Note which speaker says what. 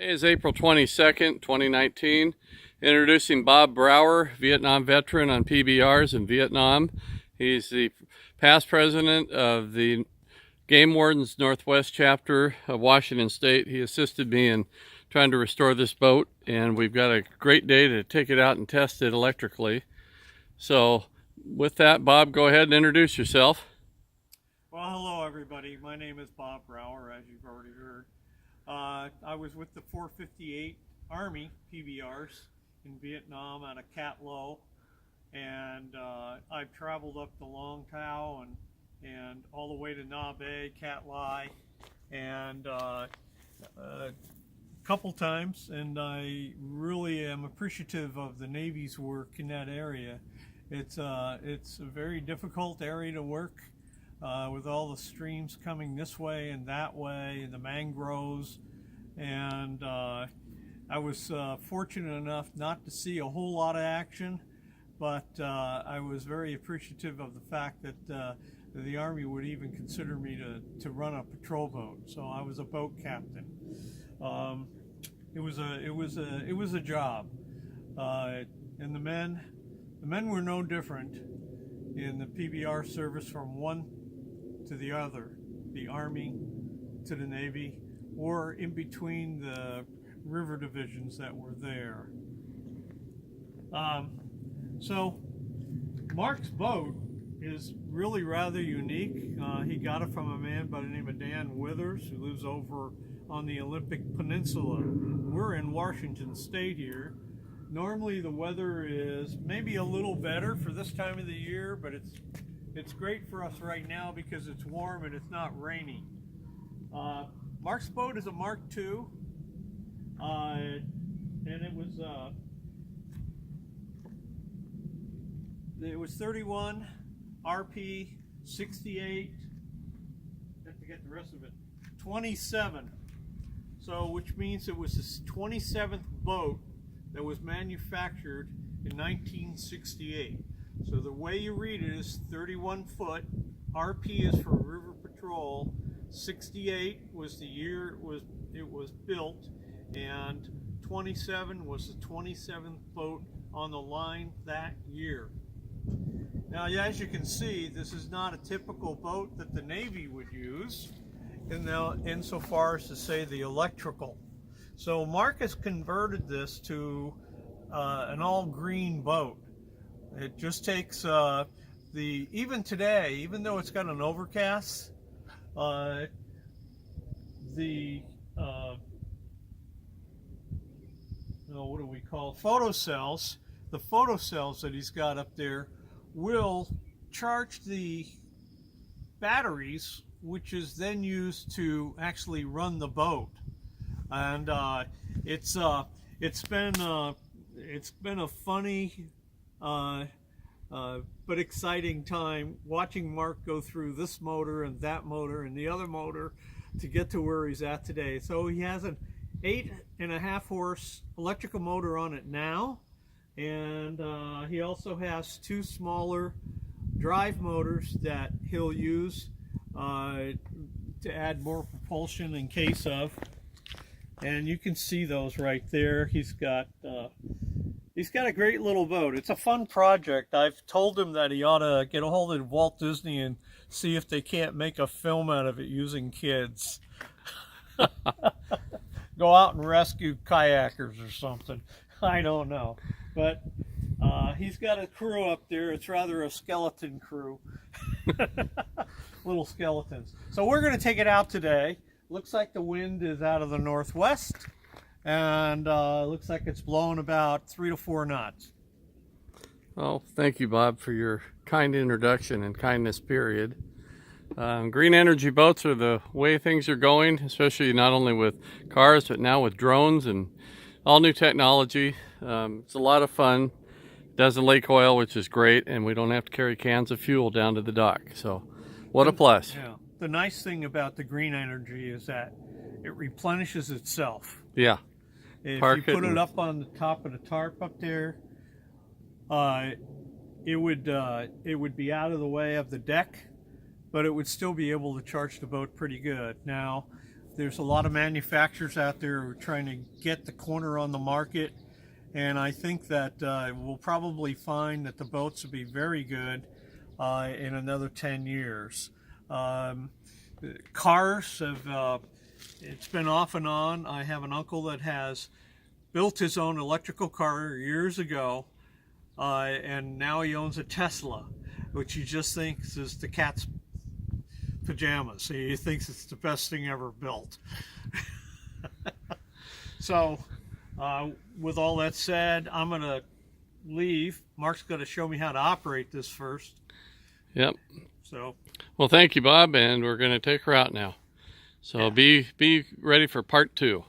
Speaker 1: Today is April 22nd, 2019. Introducing Bob Brower, Vietnam veteran on PBRs in Vietnam. He's the past president of the Game Wardens Northwest chapter of Washington State. He assisted me in trying to restore this boat, and we've got a great day to take it out and test it electrically. So with that, Bob, go ahead and introduce yourself.
Speaker 2: Well, hello everybody. My name is Bob Brower, as you've already heard. I was with the 458 Army PBRs in Vietnam out of Cat Lo, and I've traveled up the Long Tao and all the way to Na Bay, Cat Lai, and a couple times, and I really am appreciative of the Navy's work in that area. It's a very difficult area to work. With all the streams coming this way and that way, and the mangroves, and I was fortunate enough not to see a whole lot of action, but I was very appreciative of the fact that the Army would even consider me to run a patrol boat. So I was a boat captain. It was a job, and the men were no different in the PBR service from one to the other, the Army to the Navy, or in between the river divisions that were there. So Mark's boat is really rather unique. He got it from a man by the name of Dan Withers, who lives over on the Olympic Peninsula. We're in Washington State here. Normally the weather is maybe a little better for this time of the year, but it's great for us right now because it's warm and it's not raining. Mark's boat is a Mark II, and it was 31 RP 68. Have to get the rest of it. 27. So, which means it was his 27th boat that was manufactured in 1968. So the way you read it is 31 foot, RP is for River Patrol, 68 was the year it was built, and 27 was the 27th boat on the line that year. Now, as you can see, this is not a typical boat that the Navy would use, insofar as to say the electrical. So Mark has converted this to an all-green boat. It just takes even today, even though it's got an overcast, what do we call photocells? The photocells that he's got up there will charge the batteries, which is then used to actually run the boat. And it's been a funny but exciting time watching Mark go through this motor and that motor and the other motor to get to where he's at today. So he has an 8.5 horse electrical motor on it now, and he also has two smaller drive motors that he'll use to add more propulsion in case of. And you can see those right there. He's got a great little boat. It's a fun project. I've told him that he ought to get a hold of Walt Disney and see if they can't make a film out of it using kids. Go out and rescue kayakers or something. I don't know. But he's got a crew up there. It's rather a skeleton crew. Little skeletons. So we're going to take it out today. Looks like the wind is out of the northwest, and looks like it's blowing about 3 to 4 knots.
Speaker 1: Well, thank you, Bob, for your kind introduction and kindness, period. Green energy boats are the way things are going, especially not only with cars, but now with drones and all new technology. It's a lot of fun. Doesn't leak oil, which is great, and we don't have to carry cans of fuel down to the dock. So what a plus.
Speaker 2: Yeah. The nice thing about the green energy is that it replenishes itself.
Speaker 1: Yeah.
Speaker 2: If you put it up on the top of the tarp up there, it would be out of the way of the deck, but it would still be able to charge the boat pretty good. Now, There's a lot of manufacturers out there who are trying to get the corner on the market, and I think that we'll probably find that the boats will be very good in another 10 years. Cars have, it's been off and on. I have an uncle that has built his own electrical car years ago, and now he owns a Tesla, which he just thinks is the cat's pajamas. He thinks it's the best thing ever built. So, with all that said, I'm going to leave. Mark's going to show me how to operate this first.
Speaker 1: Yep.
Speaker 2: So,
Speaker 1: well, thank you, Bob, and we're going to take her out now. So be ready for part 2.